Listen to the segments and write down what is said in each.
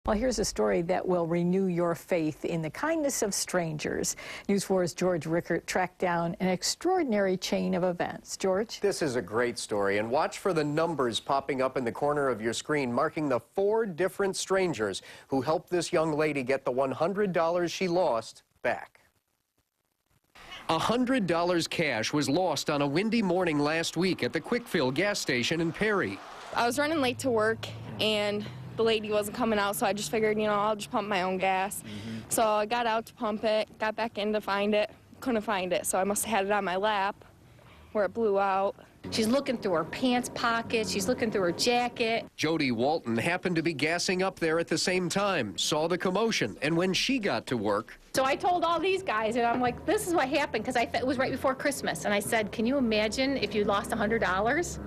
Well, here's a story that will renew your faith in the kindness of strangers. News 4's George Rickert tracked down an extraordinary chain of events. George? This is a great story, and watch for the numbers popping up in the corner of your screen, marking the 4 different strangers who helped this young lady get the $100 she lost back. $100 cash was lost on a windy morning last week at the Quick Fill gas station in Perry. I was running late to work, and the lady wasn't coming out, so I just figured, I'll just pump my own gas. So I got out to pump it, got back in to find it, couldn't find it, so I must have had it on my lap where it blew out. She's looking through her pants pockets, she's looking through her jacket. Jody Walton happened to be gassing up there at the same time, saw the commotion, and when she got to work... So I told all these guys, and I'm like, this is what happened, because it was right before Christmas, and I said, can you imagine if you lost $100?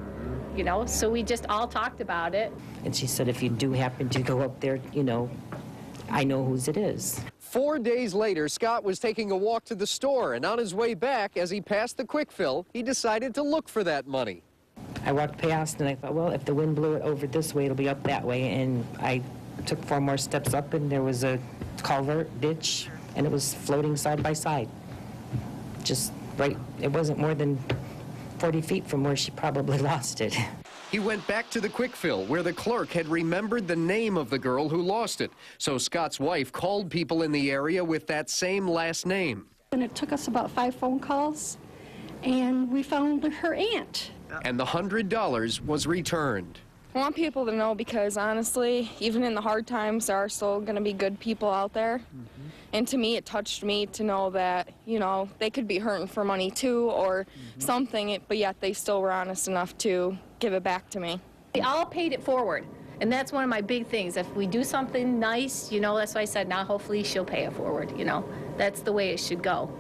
So we just all talked about it. And she said, if you do happen to go up there, I know whose it is. 4 days later, Scott was taking a walk to the store, and on his way back, as he passed the Quick Fill, he decided to look for that money. I walked past, and I thought, well, if the wind blew it over this way, it'll be up that way. And I took 4 more steps up, and there was a culvert, ditch, and it was floating side by side. Just right, it wasn't more than 40 feet from where she probably lost it. He went back to the Quick Fill, where the clerk had remembered the name of the girl who lost it. So Scott's wife called people in the area with that same last name. And it took us about 5 phone calls, and we found her aunt. And the $100 was returned. I want people to know because, honestly, even in the hard times, there are still going to be good people out there. And to me, it touched me to know that, they could be hurting for money too or something, but yet they still were honest enough to give it back to me. We all paid it forward, and that's one of my big things. If we do something nice, that's why I said, now hopefully she'll pay it forward, That's the way it should go.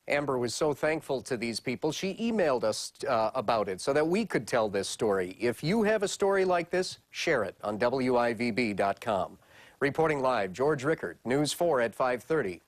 Amber was so thankful to these people, she emailed us about it so that we could tell this story. If you have a story like this, share it on WIVB.com. Reporting live, George Rickert, News 4 at 5:30.